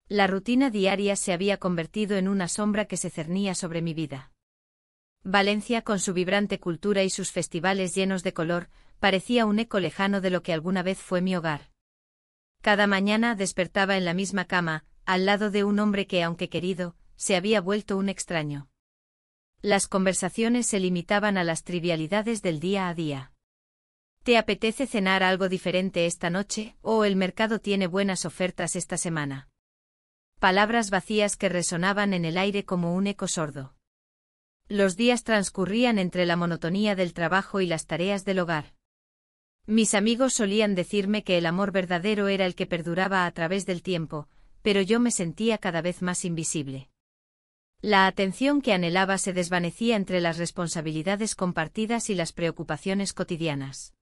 La rutina diaria se había convertido en una sombra que se cernía sobre mi vida. Valencia, con su vibrante cultura y sus festivales llenos de color, parecía un eco lejano de lo que alguna vez fue mi hogar. Cada mañana despertaba en la misma cama, al lado de un hombre que, aunque querido, se había vuelto un extraño. Las conversaciones se limitaban a las trivialidades del día a día. ¿Te apetece cenar algo diferente esta noche? ¿O el mercado tiene buenas ofertas esta semana? Palabras vacías que resonaban en el aire como un eco sordo. Los días transcurrían entre la monotonía del trabajo y las tareas del hogar. Mis amigos solían decirme que el amor verdadero era el que perduraba a través del tiempo, pero yo me sentía cada vez más invisible. La atención que anhelaba se desvanecía entre las responsabilidades compartidas y las preocupaciones cotidianas.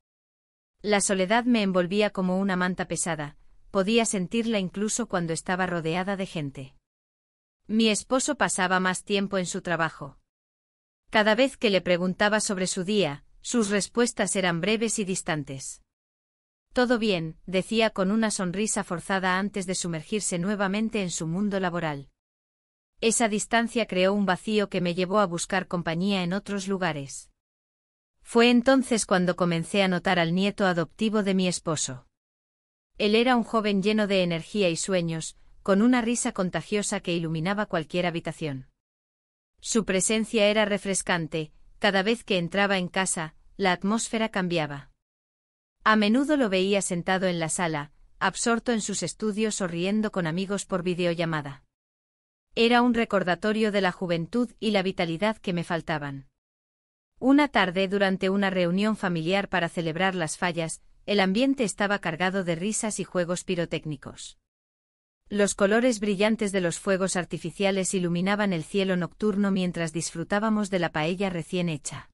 La soledad me envolvía como una manta pesada, podía sentirla incluso cuando estaba rodeada de gente. Mi esposo pasaba más tiempo en su trabajo. Cada vez que le preguntaba sobre su día, sus respuestas eran breves y distantes. Todo bien, decía con una sonrisa forzada antes de sumergirse nuevamente en su mundo laboral. Esa distancia creó un vacío que me llevó a buscar compañía en otros lugares. Fue entonces cuando comencé a notar al nieto adoptivo de mi esposo. Él era un joven lleno de energía y sueños, con una risa contagiosa que iluminaba cualquier habitación. Su presencia era refrescante, cada vez que entraba en casa, la atmósfera cambiaba. A menudo lo veía sentado en la sala, absorto en sus estudios o riendo con amigos por videollamada. Era un recordatorio de la juventud y la vitalidad que me faltaban. Una tarde, durante una reunión familiar para celebrar las fallas, el ambiente estaba cargado de risas y juegos pirotécnicos. Los colores brillantes de los fuegos artificiales iluminaban el cielo nocturno mientras disfrutábamos de la paella recién hecha.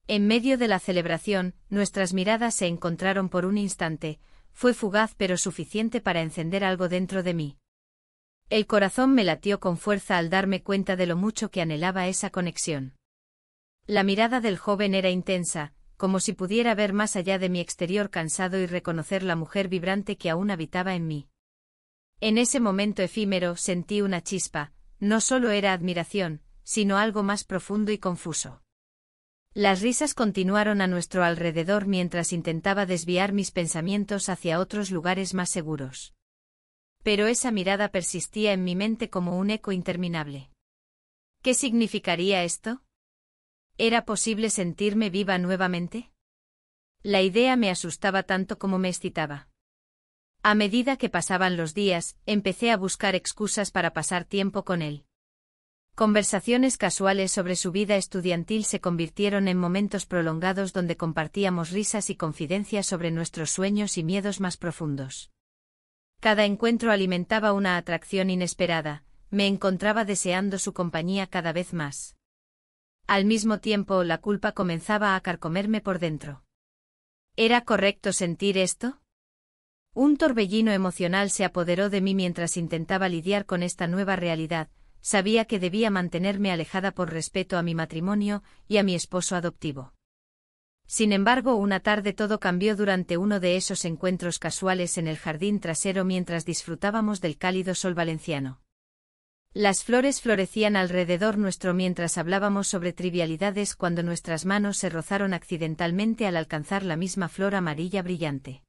En medio de la celebración, nuestras miradas se encontraron por un instante, fue fugaz pero suficiente para encender algo dentro de mí. El corazón me latió con fuerza al darme cuenta de lo mucho que anhelaba esa conexión. La mirada del joven era intensa, como si pudiera ver más allá de mi exterior cansado y reconocer la mujer vibrante que aún habitaba en mí. En ese momento efímero sentí una chispa, no solo era admiración, sino algo más profundo y confuso. Las risas continuaron a nuestro alrededor mientras intentaba desviar mis pensamientos hacia otros lugares más seguros. Pero esa mirada persistía en mi mente como un eco interminable. ¿Qué significaría esto? ¿Era posible sentirme viva nuevamente? La idea me asustaba tanto como me excitaba. A medida que pasaban los días, empecé a buscar excusas para pasar tiempo con él. Conversaciones casuales sobre su vida estudiantil se convirtieron en momentos prolongados donde compartíamos risas y confidencias sobre nuestros sueños y miedos más profundos. Cada encuentro alimentaba una atracción inesperada, me encontraba deseando su compañía cada vez más. Al mismo tiempo, la culpa comenzaba a carcomerme por dentro. ¿Era correcto sentir esto? Un torbellino emocional se apoderó de mí mientras intentaba lidiar con esta nueva realidad. Sabía que debía mantenerme alejada por respeto a mi matrimonio y a mi esposo adoptivo. Sin embargo, una tarde todo cambió durante uno de esos encuentros casuales en el jardín trasero mientras disfrutábamos del cálido sol valenciano. Las flores florecían alrededor nuestro mientras hablábamos sobre trivialidades cuando nuestras manos se rozaron accidentalmente al alcanzar la misma flor amarilla brillante.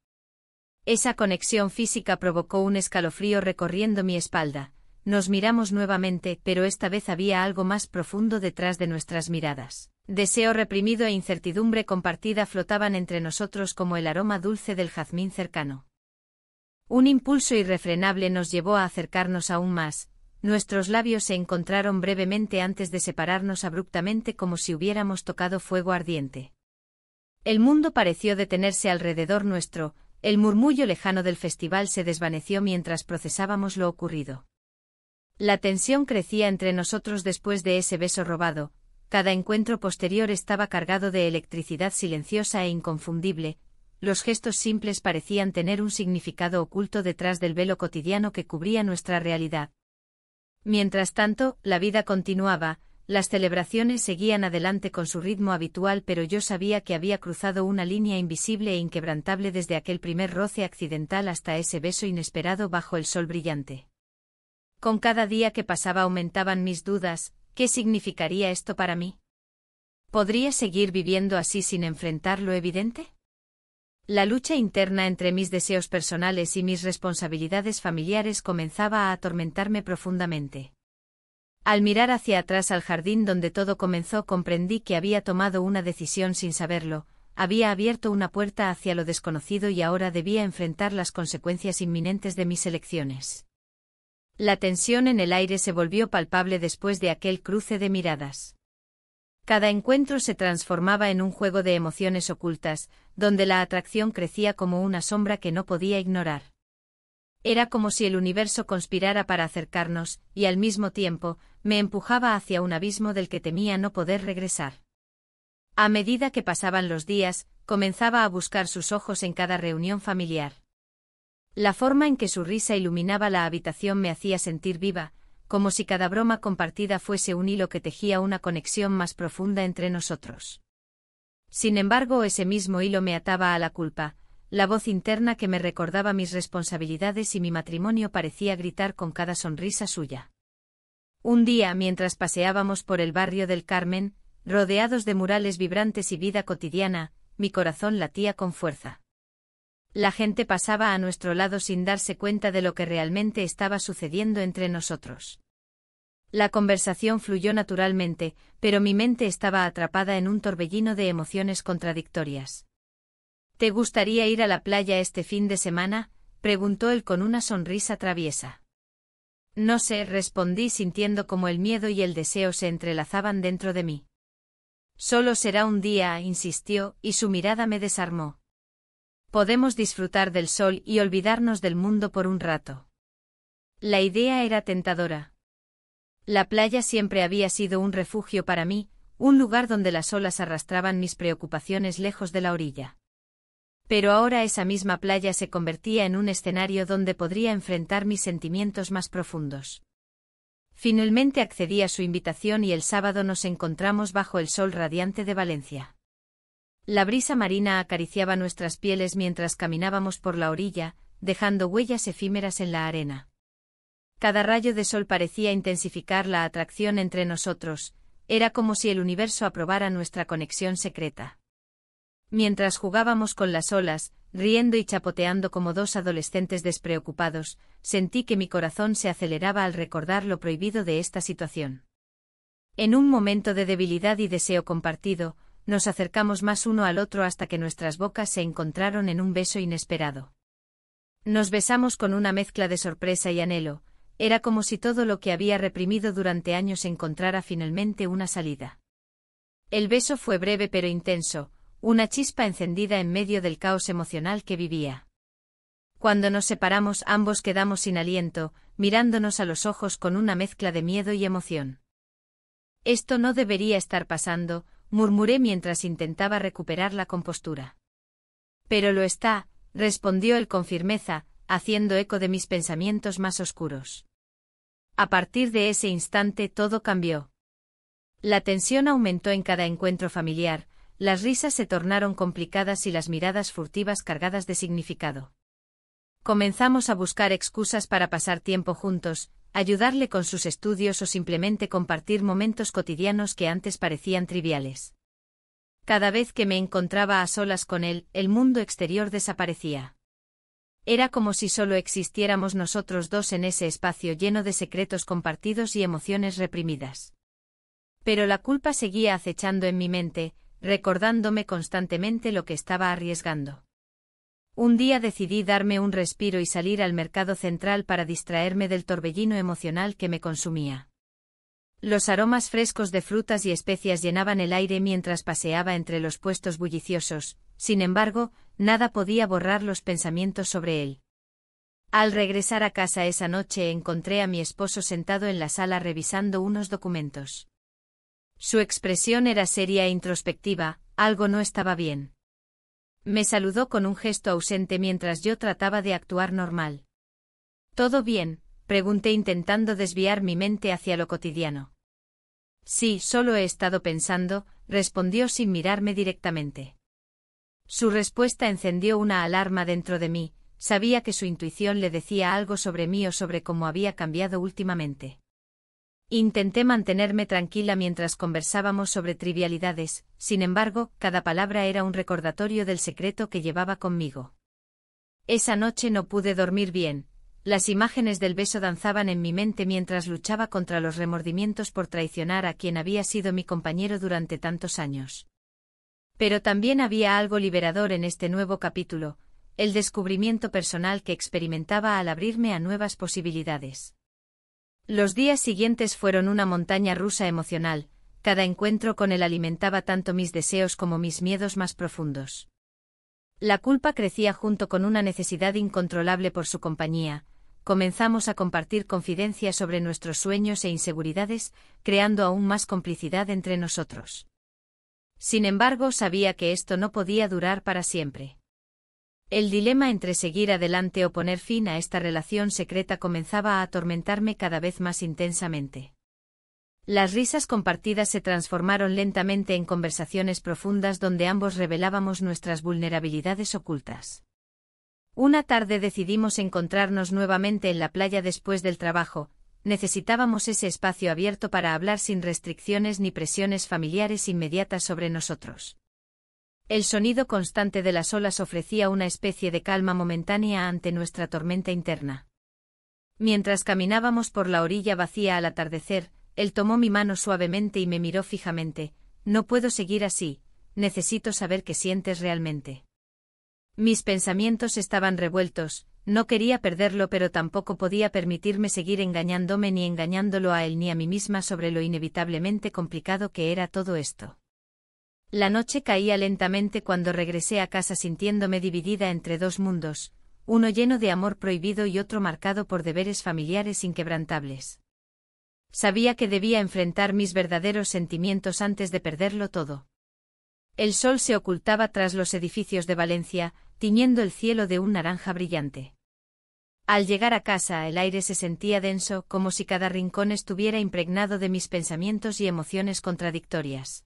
Esa conexión física provocó un escalofrío recorriendo mi espalda. Nos miramos nuevamente, pero esta vez había algo más profundo detrás de nuestras miradas. Deseo reprimido e incertidumbre compartida flotaban entre nosotros como el aroma dulce del jazmín cercano. Un impulso irrefrenable nos llevó a acercarnos aún más. Nuestros labios se encontraron brevemente antes de separarnos abruptamente como si hubiéramos tocado fuego ardiente. El mundo pareció detenerse alrededor nuestro. El murmullo lejano del festival se desvaneció mientras procesábamos lo ocurrido. La tensión crecía entre nosotros después de ese beso robado. Cada encuentro posterior estaba cargado de electricidad silenciosa e inconfundible. Los gestos simples parecían tener un significado oculto detrás del velo cotidiano que cubría nuestra realidad. Mientras tanto, la vida continuaba. Las celebraciones seguían adelante con su ritmo habitual, pero yo sabía que había cruzado una línea invisible e inquebrantable desde aquel primer roce accidental hasta ese beso inesperado bajo el sol brillante. Con cada día que pasaba aumentaban mis dudas. ¿Qué significaría esto para mí? ¿Podría seguir viviendo así sin enfrentar lo evidente? La lucha interna entre mis deseos personales y mis responsabilidades familiares comenzaba a atormentarme profundamente. Al mirar hacia atrás al jardín donde todo comenzó, comprendí que había tomado una decisión sin saberlo, había abierto una puerta hacia lo desconocido y ahora debía enfrentar las consecuencias inminentes de mis elecciones. La tensión en el aire se volvió palpable después de aquel cruce de miradas. Cada encuentro se transformaba en un juego de emociones ocultas, donde la atracción crecía como una sombra que no podía ignorar. Era como si el universo conspirara para acercarnos, y al mismo tiempo, me empujaba hacia un abismo del que temía no poder regresar. A medida que pasaban los días, comenzaba a buscar sus ojos en cada reunión familiar. La forma en que su risa iluminaba la habitación me hacía sentir viva, como si cada broma compartida fuese un hilo que tejía una conexión más profunda entre nosotros. Sin embargo, ese mismo hilo me ataba a la culpa, la voz interna que me recordaba mis responsabilidades y mi matrimonio parecía gritar con cada sonrisa suya. Un día, mientras paseábamos por el barrio del Carmen, rodeados de murales vibrantes y vida cotidiana, mi corazón latía con fuerza. La gente pasaba a nuestro lado sin darse cuenta de lo que realmente estaba sucediendo entre nosotros. La conversación fluyó naturalmente, pero mi mente estaba atrapada en un torbellino de emociones contradictorias. ¿Te gustaría ir a la playa este fin de semana?, preguntó él con una sonrisa traviesa. No sé, respondí sintiendo como el miedo y el deseo se entrelazaban dentro de mí. Solo será un día, insistió, y su mirada me desarmó. Podemos disfrutar del sol y olvidarnos del mundo por un rato. La idea era tentadora. La playa siempre había sido un refugio para mí, un lugar donde las olas arrastraban mis preocupaciones lejos de la orilla. Pero ahora esa misma playa se convertía en un escenario donde podría enfrentar mis sentimientos más profundos. Finalmente accedí a su invitación y el sábado nos encontramos bajo el sol radiante de Valencia. La brisa marina acariciaba nuestras pieles mientras caminábamos por la orilla, dejando huellas efímeras en la arena. Cada rayo de sol parecía intensificar la atracción entre nosotros, era como si el universo aprobara nuestra conexión secreta. Mientras jugábamos con las olas, riendo y chapoteando como dos adolescentes despreocupados, sentí que mi corazón se aceleraba al recordar lo prohibido de esta situación. En un momento de debilidad y deseo compartido, nos acercamos más uno al otro hasta que nuestras bocas se encontraron en un beso inesperado. Nos besamos con una mezcla de sorpresa y anhelo, era como si todo lo que había reprimido durante años encontrara finalmente una salida. El beso fue breve pero intenso, una chispa encendida en medio del caos emocional que vivía. Cuando nos separamos, ambos quedamos sin aliento, mirándonos a los ojos con una mezcla de miedo y emoción. Esto no debería estar pasando, murmuré mientras intentaba recuperar la compostura. Pero lo está, respondió él con firmeza, haciendo eco de mis pensamientos más oscuros. A partir de ese instante todo cambió. La tensión aumentó en cada encuentro familiar, las risas se tornaron complicadas y las miradas furtivas cargadas de significado. Comenzamos a buscar excusas para pasar tiempo juntos, ayudarle con sus estudios o simplemente compartir momentos cotidianos que antes parecían triviales. Cada vez que me encontraba a solas con él, el mundo exterior desaparecía. Era como si solo existiéramos nosotros dos en ese espacio lleno de secretos compartidos y emociones reprimidas. Pero la culpa seguía acechando en mi mente, recordándome constantemente lo que estaba arriesgando. Un día decidí darme un respiro y salir al mercado central para distraerme del torbellino emocional que me consumía. Los aromas frescos de frutas y especias llenaban el aire mientras paseaba entre los puestos bulliciosos, sin embargo, nada podía borrar los pensamientos sobre él. Al regresar a casa esa noche encontré a mi esposo sentado en la sala revisando unos documentos. Su expresión era seria e introspectiva, algo no estaba bien. Me saludó con un gesto ausente mientras yo trataba de actuar normal. ¿Todo bien?, pregunté intentando desviar mi mente hacia lo cotidiano. Sí, solo he estado pensando, respondió sin mirarme directamente. Su respuesta encendió una alarma dentro de mí, Sabía que su intuición le decía algo sobre mí o sobre cómo había cambiado últimamente. Intenté mantenerme tranquila mientras conversábamos sobre trivialidades, sin embargo, cada palabra era un recordatorio del secreto que llevaba conmigo. Esa noche no pude dormir bien. Las imágenes del beso danzaban en mi mente mientras luchaba contra los remordimientos por traicionar a quien había sido mi compañero durante tantos años. Pero también había algo liberador en este nuevo capítulo, el descubrimiento personal que experimentaba al abrirme a nuevas posibilidades. Los días siguientes fueron una montaña rusa emocional, cada encuentro con él alimentaba tanto mis deseos como mis miedos más profundos. La culpa crecía junto con una necesidad incontrolable por su compañía. Comenzamos a compartir confidencias sobre nuestros sueños e inseguridades, creando aún más complicidad entre nosotros. Sin embargo, sabía que esto no podía durar para siempre. El dilema entre seguir adelante o poner fin a esta relación secreta comenzaba a atormentarme cada vez más intensamente. Las risas compartidas se transformaron lentamente en conversaciones profundas donde ambos revelábamos nuestras vulnerabilidades ocultas. Una tarde decidimos encontrarnos nuevamente en la playa después del trabajo. Necesitábamos ese espacio abierto para hablar sin restricciones ni presiones familiares inmediatas sobre nosotros. El sonido constante de las olas ofrecía una especie de calma momentánea ante nuestra tormenta interna. Mientras caminábamos por la orilla vacía al atardecer, él tomó mi mano suavemente y me miró fijamente. No puedo seguir así, necesito saber qué sientes realmente. Mis pensamientos estaban revueltos, no quería perderlo pero tampoco podía permitirme seguir engañándome ni engañándolo a él ni a mí misma sobre lo inevitablemente complicado que era todo esto. La noche caía lentamente cuando regresé a casa sintiéndome dividida entre dos mundos, uno lleno de amor prohibido y otro marcado por deberes familiares inquebrantables. Sabía que debía enfrentar mis verdaderos sentimientos antes de perderlo todo. El sol se ocultaba tras los edificios de Valencia, tiñendo el cielo de un naranja brillante. Al llegar a casa el aire se sentía denso, como si cada rincón estuviera impregnado de mis pensamientos y emociones contradictorias.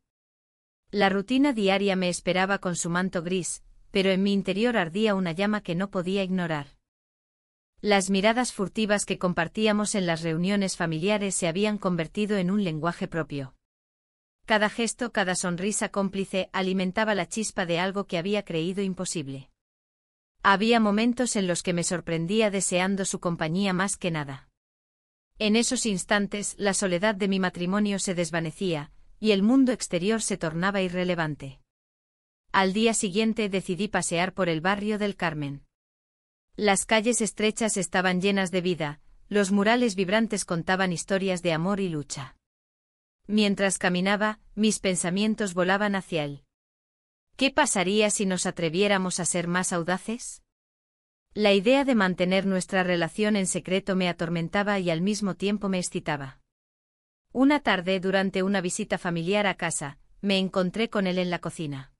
La rutina diaria me esperaba con su manto gris, pero en mi interior ardía una llama que no podía ignorar. Las miradas furtivas que compartíamos en las reuniones familiares se habían convertido en un lenguaje propio. Cada gesto, cada sonrisa cómplice alimentaba la chispa de algo que había creído imposible. Había momentos en los que me sorprendía deseando su compañía más que nada. En esos instantes, la soledad de mi matrimonio se desvanecía, y el mundo exterior se tornaba irrelevante. Al día siguiente decidí pasear por el barrio del Carmen. Las calles estrechas estaban llenas de vida, los murales vibrantes contaban historias de amor y lucha. Mientras caminaba, mis pensamientos volaban hacia él. ¿Qué pasaría si nos atreviéramos a ser más audaces? La idea de mantener nuestra relación en secreto me atormentaba y al mismo tiempo me excitaba. Una tarde, durante una visita familiar a casa, me encontré con él en la cocina.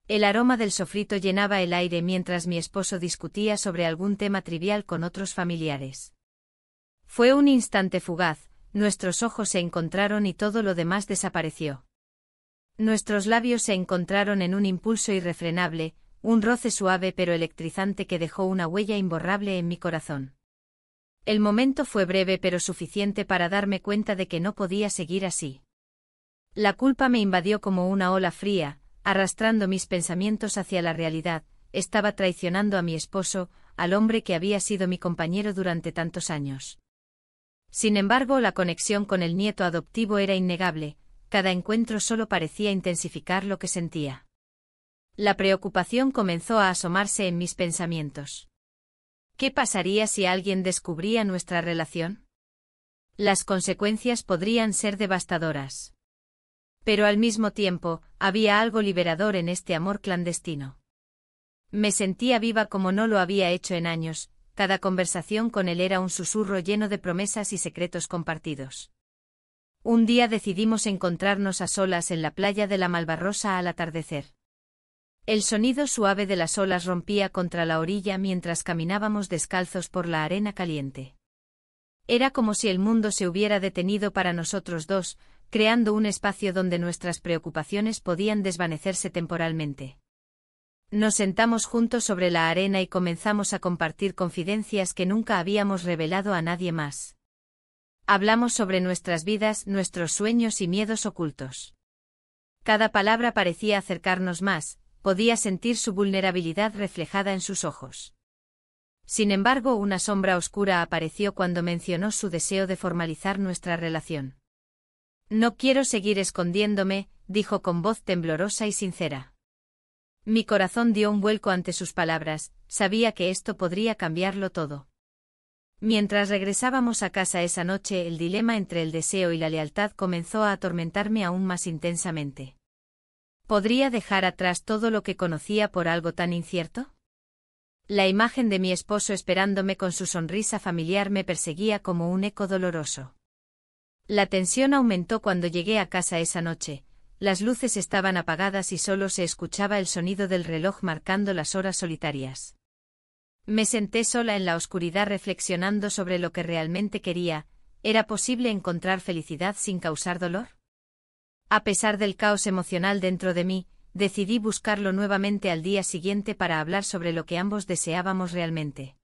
El aroma del sofrito llenaba el aire mientras mi esposo discutía sobre algún tema trivial con otros familiares. Fue un instante fugaz, nuestros ojos se encontraron y todo lo demás desapareció. Nuestros labios se encontraron en un impulso irrefrenable, un roce suave pero electrizante que dejó una huella imborrable en mi corazón. El momento fue breve pero suficiente para darme cuenta de que no podía seguir así. La culpa me invadió como una ola fría, arrastrando mis pensamientos hacia la realidad. Estaba traicionando a mi esposo, al hombre que había sido mi compañero durante tantos años. Sin embargo, la conexión con el nieto adoptivo era innegable, cada encuentro solo parecía intensificar lo que sentía. La preocupación comenzó a asomarse en mis pensamientos. ¿Qué pasaría si alguien descubría nuestra relación? Las consecuencias podrían ser devastadoras. Pero al mismo tiempo, había algo liberador en este amor clandestino. Me sentía viva como no lo había hecho en años. Cada conversación con él era un susurro lleno de promesas y secretos compartidos. Un día decidimos encontrarnos a solas en la playa de la Malvarrosa al atardecer. El sonido suave de las olas rompía contra la orilla mientras caminábamos descalzos por la arena caliente. Era como si el mundo se hubiera detenido para nosotros dos, creando un espacio donde nuestras preocupaciones podían desvanecerse temporalmente. Nos sentamos juntos sobre la arena y comenzamos a compartir confidencias que nunca habíamos revelado a nadie más. Hablamos sobre nuestras vidas, nuestros sueños y miedos ocultos. Cada palabra parecía acercarnos más, podía sentir su vulnerabilidad reflejada en sus ojos. Sin embargo, una sombra oscura apareció cuando mencionó su deseo de formalizar nuestra relación. No quiero seguir escondiéndome, dijo con voz temblorosa y sincera. Mi corazón dio un vuelco ante sus palabras, sabía que esto podría cambiarlo todo. Mientras regresábamos a casa esa noche, el dilema entre el deseo y la lealtad comenzó a atormentarme aún más intensamente. ¿Podría dejar atrás todo lo que conocía por algo tan incierto? La imagen de mi esposo esperándome con su sonrisa familiar me perseguía como un eco doloroso. La tensión aumentó cuando llegué a casa esa noche. Las luces estaban apagadas y solo se escuchaba el sonido del reloj marcando las horas solitarias. Me senté sola en la oscuridad reflexionando sobre lo que realmente quería. ¿Era posible encontrar felicidad sin causar dolor? A pesar del caos emocional dentro de mí, decidí buscarlo nuevamente al día siguiente para hablar sobre lo que ambos deseábamos realmente.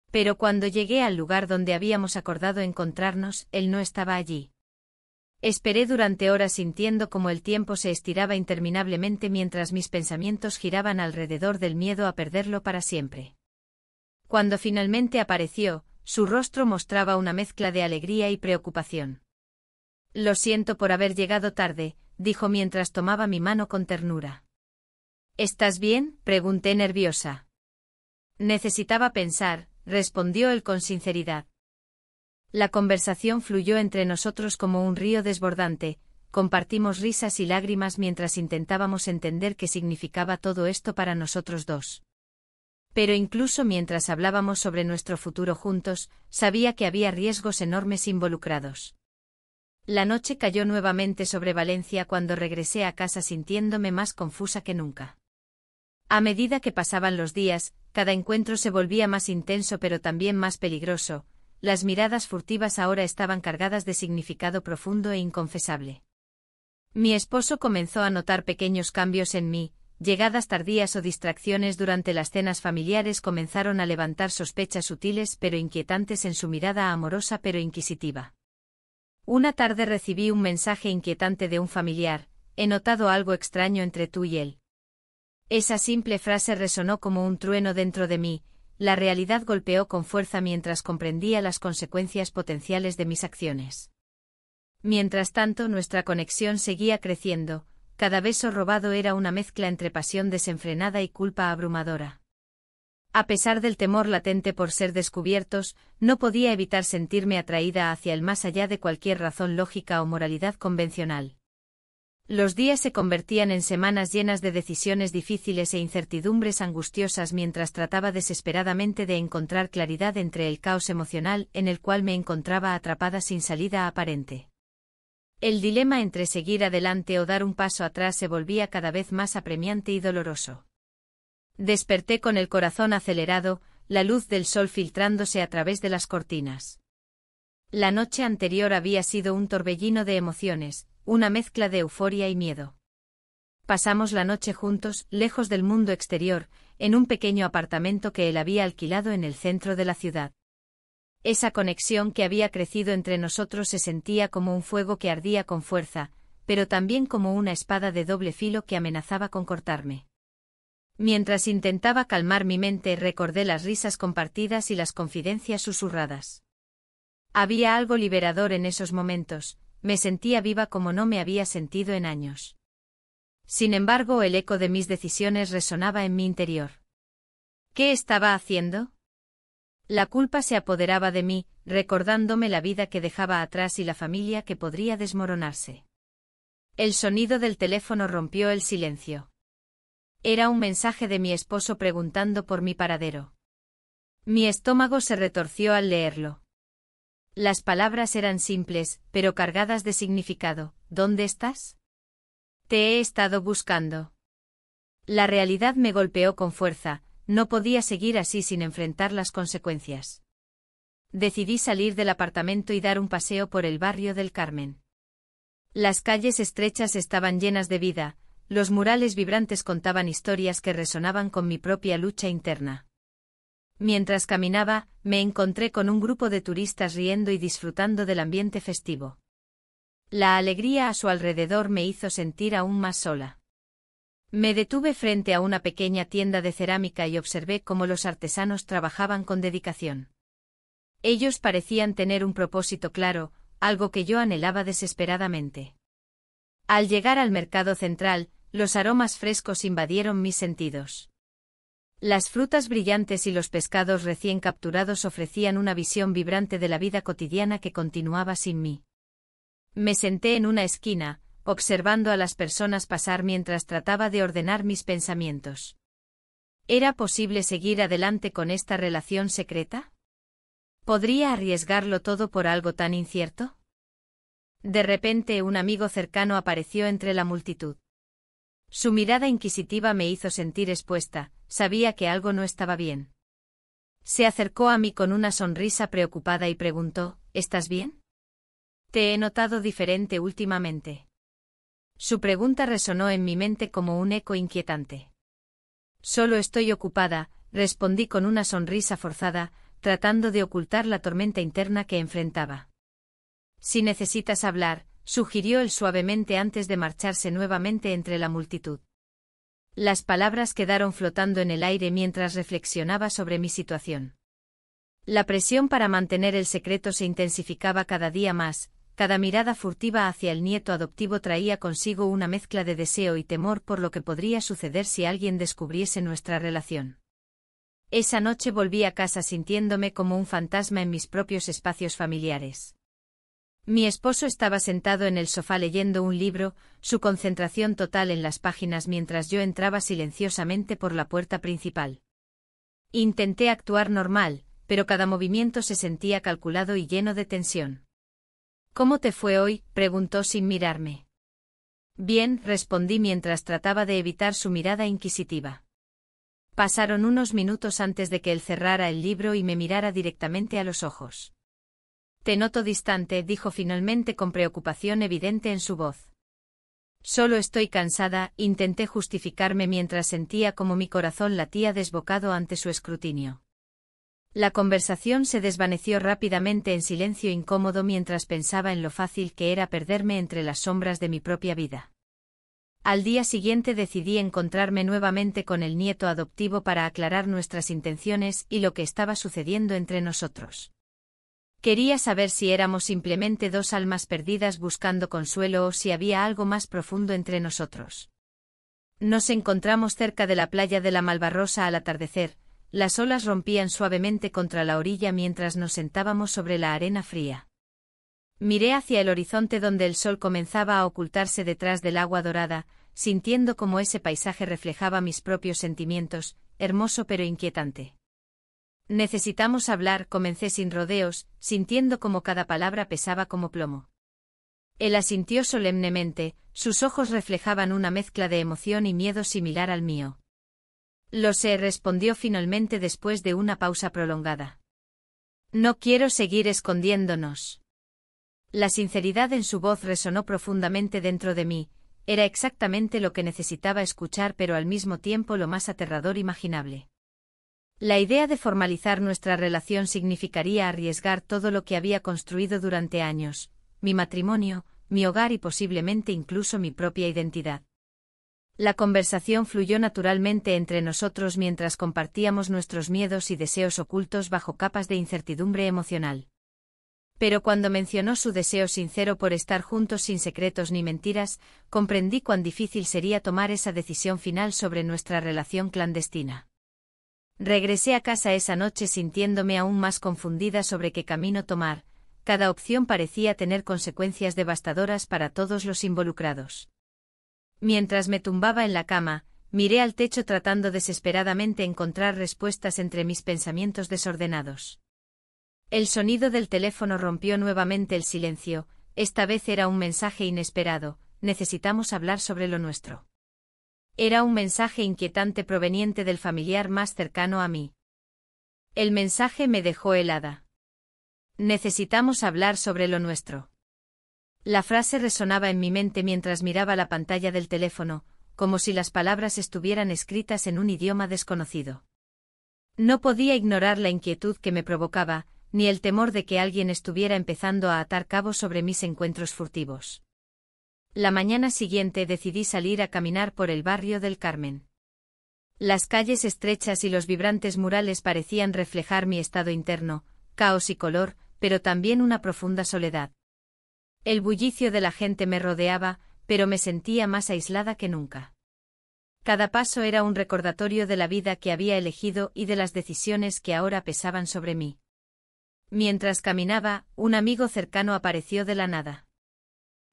Pero cuando llegué al lugar donde habíamos acordado encontrarnos, él no estaba allí. Esperé durante horas sintiendo cómo el tiempo se estiraba interminablemente mientras mis pensamientos giraban alrededor del miedo a perderlo para siempre. Cuando finalmente apareció, su rostro mostraba una mezcla de alegría y preocupación. Lo siento por haber llegado tarde, dijo mientras tomaba mi mano con ternura. ¿Estás bien?, pregunté nerviosa. Necesitaba pensar, respondió él con sinceridad. La conversación fluyó entre nosotros como un río desbordante, compartimos risas y lágrimas mientras intentábamos entender qué significaba todo esto para nosotros dos. Pero incluso mientras hablábamos sobre nuestro futuro juntos, sabía que había riesgos enormes involucrados. La noche cayó nuevamente sobre Valencia cuando regresé a casa sintiéndome más confusa que nunca. A medida que pasaban los días, cada encuentro se volvía más intenso pero también más peligroso. Las miradas furtivas ahora estaban cargadas de significado profundo e inconfesable. Mi esposo comenzó a notar pequeños cambios en mí, llegadas tardías o distracciones durante las cenas familiares comenzaron a levantar sospechas sutiles pero inquietantes en su mirada amorosa pero inquisitiva. Una tarde recibí un mensaje inquietante de un familiar: he notado algo extraño entre tú y él. Esa simple frase resonó como un trueno dentro de mí. La realidad golpeó con fuerza mientras comprendía las consecuencias potenciales de mis acciones. Mientras tanto, nuestra conexión seguía creciendo, cada beso robado era una mezcla entre pasión desenfrenada y culpa abrumadora. A pesar del temor latente por ser descubiertos, no podía evitar sentirme atraída hacia él más allá de cualquier razón lógica o moralidad convencional. Los días se convertían en semanas llenas de decisiones difíciles e incertidumbres angustiosas mientras trataba desesperadamente de encontrar claridad entre el caos emocional en el cual me encontraba atrapada sin salida aparente. El dilema entre seguir adelante o dar un paso atrás se volvía cada vez más apremiante y doloroso. Desperté con el corazón acelerado, la luz del sol filtrándose a través de las cortinas. La noche anterior había sido un torbellino de emociones, una mezcla de euforia y miedo. Pasamos la noche juntos, lejos del mundo exterior, en un pequeño apartamento que él había alquilado en el centro de la ciudad. Esa conexión que había crecido entre nosotros se sentía como un fuego que ardía con fuerza, pero también como una espada de doble filo que amenazaba con cortarme. Mientras intentaba calmar mi mente, recordé las risas compartidas y las confidencias susurradas. Había algo liberador en esos momentos. Me sentía viva como no me había sentido en años. Sin embargo, el eco de mis decisiones resonaba en mi interior. ¿Qué estaba haciendo? La culpa se apoderaba de mí, recordándome la vida que dejaba atrás y la familia que podría desmoronarse. El sonido del teléfono rompió el silencio. Era un mensaje de mi esposo preguntando por mi paradero. Mi estómago se retorció al leerlo. Las palabras eran simples, pero cargadas de significado. ¿Dónde estás? Te he estado buscando. La realidad me golpeó con fuerza, no podía seguir así sin enfrentar las consecuencias. Decidí salir del apartamento y dar un paseo por el barrio del Carmen. Las calles estrechas estaban llenas de vida, los murales vibrantes contaban historias que resonaban con mi propia lucha interna. Mientras caminaba, me encontré con un grupo de turistas riendo y disfrutando del ambiente festivo. La alegría a su alrededor me hizo sentir aún más sola. Me detuve frente a una pequeña tienda de cerámica y observé cómo los artesanos trabajaban con dedicación. Ellos parecían tener un propósito claro, algo que yo anhelaba desesperadamente. Al llegar al mercado central, los aromas frescos invadieron mis sentidos. Las frutas brillantes y los pescados recién capturados ofrecían una visión vibrante de la vida cotidiana que continuaba sin mí. Me senté en una esquina, observando a las personas pasar mientras trataba de ordenar mis pensamientos. ¿Era posible seguir adelante con esta relación secreta? ¿Podría arriesgarlo todo por algo tan incierto? De repente un amigo cercano apareció entre la multitud. Su mirada inquisitiva me hizo sentir expuesta, sabía que algo no estaba bien. Se acercó a mí con una sonrisa preocupada y preguntó, ¿estás bien? Te he notado diferente últimamente. Su pregunta resonó en mi mente como un eco inquietante. Solo estoy ocupada, respondí con una sonrisa forzada, tratando de ocultar la tormenta interna que enfrentaba. Si necesitas hablar, sugirió él suavemente antes de marcharse nuevamente entre la multitud. Las palabras quedaron flotando en el aire mientras reflexionaba sobre mi situación. La presión para mantener el secreto se intensificaba cada día más, cada mirada furtiva hacia el nieto adoptivo traía consigo una mezcla de deseo y temor por lo que podría suceder si alguien descubriese nuestra relación. Esa noche volví a casa sintiéndome como un fantasma en mis propios espacios familiares. Mi esposo estaba sentado en el sofá leyendo un libro, su concentración total en las páginas mientras yo entraba silenciosamente por la puerta principal. Intenté actuar normal, pero cada movimiento se sentía calculado y lleno de tensión. ¿Cómo te fue hoy?, preguntó sin mirarme. Bien, respondí mientras trataba de evitar su mirada inquisitiva. Pasaron unos minutos antes de que él cerrara el libro y me mirara directamente a los ojos. Te noto distante, dijo finalmente con preocupación evidente en su voz. Solo estoy cansada, intenté justificarme mientras sentía como mi corazón latía desbocado ante su escrutinio. La conversación se desvaneció rápidamente en silencio incómodo mientras pensaba en lo fácil que era perderme entre las sombras de mi propia vida. Al día siguiente decidí encontrarme nuevamente con el nieto adoptivo para aclarar nuestras intenciones y lo que estaba sucediendo entre nosotros. Quería saber si éramos simplemente dos almas perdidas buscando consuelo o si había algo más profundo entre nosotros. Nos encontramos cerca de la playa de la Malvarrosa al atardecer, las olas rompían suavemente contra la orilla mientras nos sentábamos sobre la arena fría. Miré hacia el horizonte donde el sol comenzaba a ocultarse detrás del agua dorada, sintiendo cómo ese paisaje reflejaba mis propios sentimientos, hermoso pero inquietante. Necesitamos hablar, comencé sin rodeos, sintiendo como cada palabra pesaba como plomo. Él asintió solemnemente, sus ojos reflejaban una mezcla de emoción y miedo similar al mío. Lo sé, respondió finalmente después de una pausa prolongada. No quiero seguir escondiéndonos. La sinceridad en su voz resonó profundamente dentro de mí, era exactamente lo que necesitaba escuchar pero al mismo tiempo lo más aterrador imaginable. La idea de formalizar nuestra relación significaría arriesgar todo lo que había construido durante años, mi matrimonio, mi hogar y posiblemente incluso mi propia identidad. La conversación fluyó naturalmente entre nosotros mientras compartíamos nuestros miedos y deseos ocultos bajo capas de incertidumbre emocional. Pero cuando mencionó su deseo sincero por estar juntos sin secretos ni mentiras, comprendí cuán difícil sería tomar esa decisión final sobre nuestra relación clandestina. Regresé a casa esa noche sintiéndome aún más confundida sobre qué camino tomar, cada opción parecía tener consecuencias devastadoras para todos los involucrados. Mientras me tumbaba en la cama, miré al techo tratando desesperadamente encontrar respuestas entre mis pensamientos desordenados. El sonido del teléfono rompió nuevamente el silencio, esta vez era un mensaje inesperado, necesitamos hablar sobre lo nuestro. Era un mensaje inquietante proveniente del familiar más cercano a mí. El mensaje me dejó helada. Necesitamos hablar sobre lo nuestro. La frase resonaba en mi mente mientras miraba la pantalla del teléfono, como si las palabras estuvieran escritas en un idioma desconocido. No podía ignorar la inquietud que me provocaba, ni el temor de que alguien estuviera empezando a atar cabos sobre mis encuentros furtivos. La mañana siguiente decidí salir a caminar por el barrio del Carmen. Las calles estrechas y los vibrantes murales parecían reflejar mi estado interno, caos y color, pero también una profunda soledad. El bullicio de la gente me rodeaba, pero me sentía más aislada que nunca. Cada paso era un recordatorio de la vida que había elegido y de las decisiones que ahora pesaban sobre mí. Mientras caminaba, un amigo cercano apareció de la nada.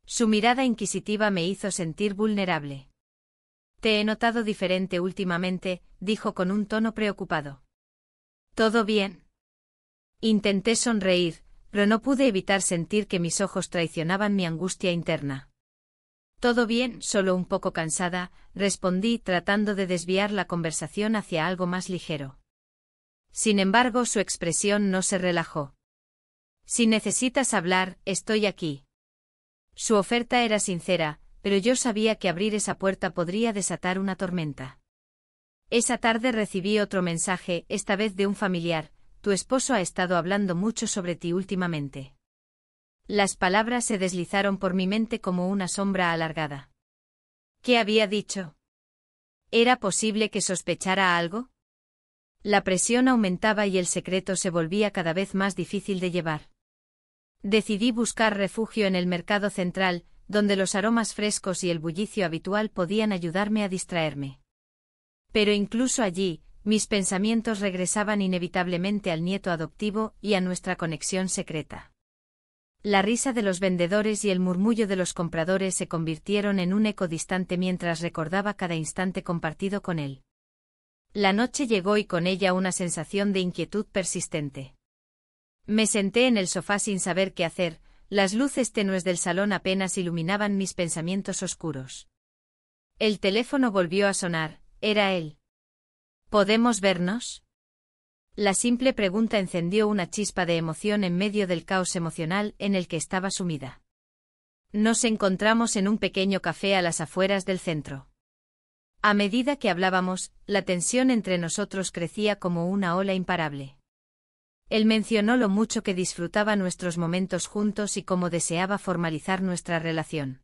Su mirada inquisitiva me hizo sentir vulnerable. «Te he notado diferente últimamente», dijo con un tono preocupado. «¿Todo bien?» Intenté sonreír, pero no pude evitar sentir que mis ojos traicionaban mi angustia interna. «Todo bien, solo un poco cansada», respondí tratando de desviar la conversación hacia algo más ligero. Sin embargo, su expresión no se relajó. «Si necesitas hablar, estoy aquí». Su oferta era sincera, pero yo sabía que abrir esa puerta podría desatar una tormenta. Esa tarde recibí otro mensaje, esta vez de un familiar: «Tu esposo ha estado hablando mucho sobre ti últimamente». Las palabras se deslizaron por mi mente como una sombra alargada. ¿Qué había dicho? ¿Era posible que sospechara algo? La presión aumentaba y el secreto se volvía cada vez más difícil de llevar. Decidí buscar refugio en el mercado central, donde los aromas frescos y el bullicio habitual podían ayudarme a distraerme. Pero incluso allí, mis pensamientos regresaban inevitablemente al nieto adoptivo y a nuestra conexión secreta. La risa de los vendedores y el murmullo de los compradores se convirtieron en un eco distante mientras recordaba cada instante compartido con él. La noche llegó y con ella una sensación de inquietud persistente. Me senté en el sofá sin saber qué hacer, las luces tenues del salón apenas iluminaban mis pensamientos oscuros. El teléfono volvió a sonar, era él. ¿Podemos vernos? La simple pregunta encendió una chispa de emoción en medio del caos emocional en el que estaba sumida. Nos encontramos en un pequeño café a las afueras del centro. A medida que hablábamos, la tensión entre nosotros crecía como una ola imparable. Él mencionó lo mucho que disfrutaba nuestros momentos juntos y cómo deseaba formalizar nuestra relación.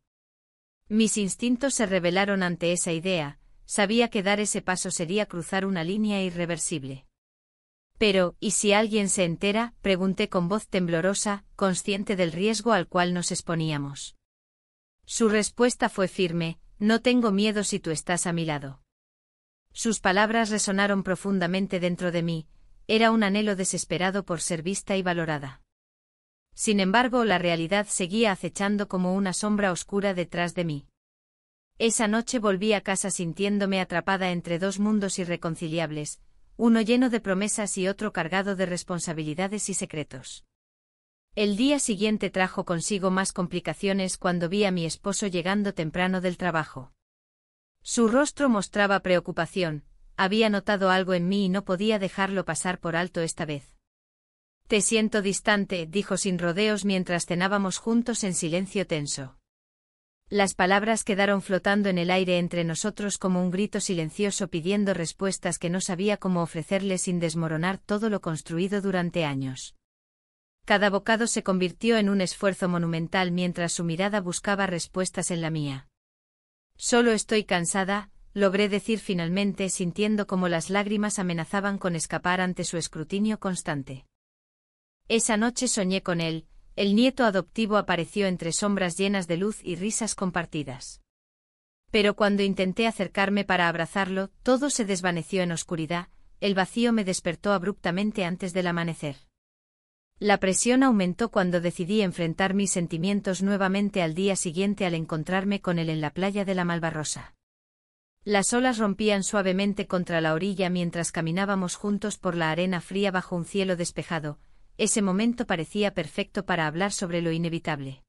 Mis instintos se rebelaron ante esa idea, sabía que dar ese paso sería cruzar una línea irreversible. Pero, ¿y si alguien se entera?, pregunté con voz temblorosa, consciente del riesgo al cual nos exponíamos. Su respuesta fue firme: «No tengo miedo si tú estás a mi lado». Sus palabras resonaron profundamente dentro de mí, era un anhelo desesperado por ser vista y valorada. Sin embargo, la realidad seguía acechando como una sombra oscura detrás de mí. Esa noche volví a casa sintiéndome atrapada entre dos mundos irreconciliables, uno lleno de promesas y otro cargado de responsabilidades y secretos. El día siguiente trajo consigo más complicaciones cuando vi a mi esposo llegando temprano del trabajo. Su rostro mostraba preocupación, había notado algo en mí y no podía dejarlo pasar por alto esta vez. «Te siento distante», dijo sin rodeos mientras cenábamos juntos en silencio tenso. Las palabras quedaron flotando en el aire entre nosotros como un grito silencioso pidiendo respuestas que no sabía cómo ofrecerle sin desmoronar todo lo construido durante años. Cada bocado se convirtió en un esfuerzo monumental mientras su mirada buscaba respuestas en la mía. «Solo estoy cansada», logré decir finalmente sintiendo como las lágrimas amenazaban con escapar ante su escrutinio constante. Esa noche soñé con él. El nieto adoptivo apareció entre sombras llenas de luz y risas compartidas. Pero cuando intenté acercarme para abrazarlo, todo se desvaneció en oscuridad, el vacío me despertó abruptamente antes del amanecer. La presión aumentó cuando decidí enfrentar mis sentimientos nuevamente al día siguiente al encontrarme con él en la playa de la Malvarrosa. Las olas rompían suavemente contra la orilla mientras caminábamos juntos por la arena fría bajo un cielo despejado. Ese momento parecía perfecto para hablar sobre lo inevitable.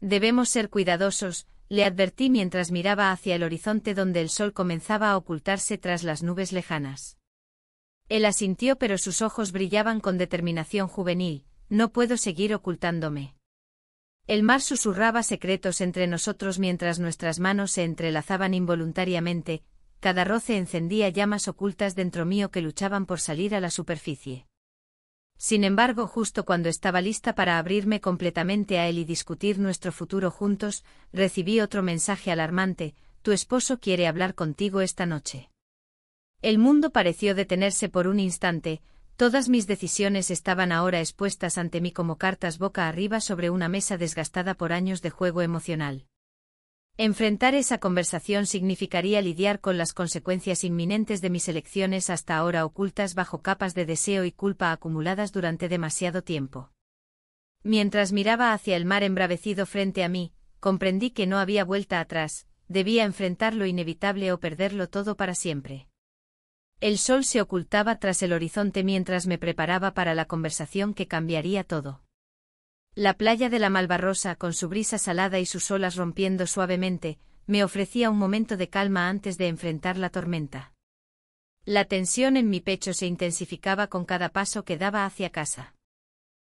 «Debemos ser cuidadosos», le advertí mientras miraba hacia el horizonte donde el sol comenzaba a ocultarse tras las nubes lejanas. Él asintió pero sus ojos brillaban con determinación juvenil. «No puedo seguir ocultándome. El mar susurraba secretos entre nosotros mientras nuestras manos se entrelazaban involuntariamente, cada roce encendía llamas ocultas dentro mío que luchaban por salir a la superficie. Sin embargo, justo cuando estaba lista para abrirme completamente a él y discutir nuestro futuro juntos, recibí otro mensaje alarmante: tu esposo quiere hablar contigo esta noche. El mundo pareció detenerse por un instante, todas mis decisiones estaban ahora expuestas ante mí como cartas boca arriba sobre una mesa desgastada por años de juego emocional. Enfrentar esa conversación significaría lidiar con las consecuencias inminentes de mis elecciones hasta ahora ocultas bajo capas de deseo y culpa acumuladas durante demasiado tiempo. Mientras miraba hacia el mar embravecido frente a mí, comprendí que no había vuelta atrás, debía enfrentar lo inevitable o perderlo todo para siempre. El sol se ocultaba tras el horizonte mientras me preparaba para la conversación que cambiaría todo. La playa de la Malvarrosa, con su brisa salada y sus olas rompiendo suavemente, me ofrecía un momento de calma antes de enfrentar la tormenta. La tensión en mi pecho se intensificaba con cada paso que daba hacia casa.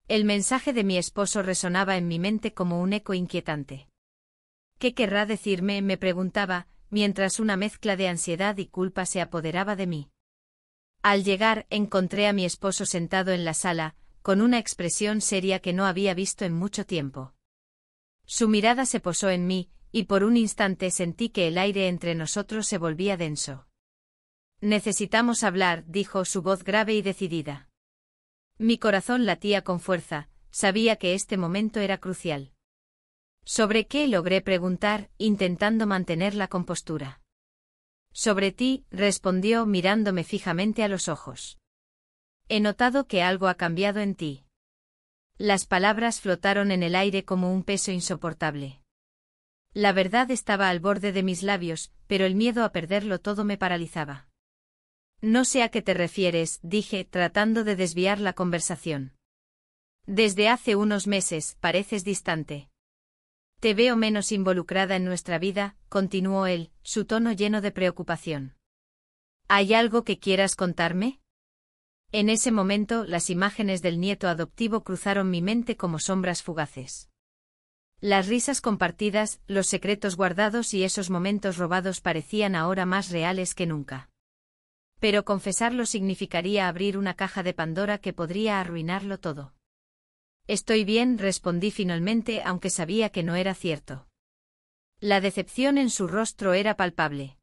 El mensaje de mi esposo resonaba en mi mente como un eco inquietante. ¿Qué querrá decirme?, me preguntaba, mientras una mezcla de ansiedad y culpa se apoderaba de mí. Al llegar, encontré a mi esposo sentado en la sala, con una expresión seria que no había visto en mucho tiempo. Su mirada se posó en mí, y por un instante sentí que el aire entre nosotros se volvía denso. Necesitamos hablar, dijo su voz grave y decidida. Mi corazón latía con fuerza, sabía que este momento era crucial. ¿Sobre qué?, logré preguntar, intentando mantener la compostura. Sobre ti, respondió mirándome fijamente a los ojos. He notado que algo ha cambiado en ti. Las palabras flotaron en el aire como un peso insoportable. La verdad estaba al borde de mis labios, pero el miedo a perderlo todo me paralizaba. No sé a qué te refieres, dije, tratando de desviar la conversación. Desde hace unos meses, pareces distante. Te veo menos involucrada en nuestra vida, continuó él, su tono lleno de preocupación. ¿Hay algo que quieras contarme? En ese momento, las imágenes del nieto adoptivo cruzaron mi mente como sombras fugaces. Las risas compartidas, los secretos guardados y esos momentos robados parecían ahora más reales que nunca. Pero confesarlo significaría abrir una caja de Pandora que podría arruinarlo todo. Estoy bien, respondí finalmente, aunque sabía que no era cierto. La decepción en su rostro era palpable.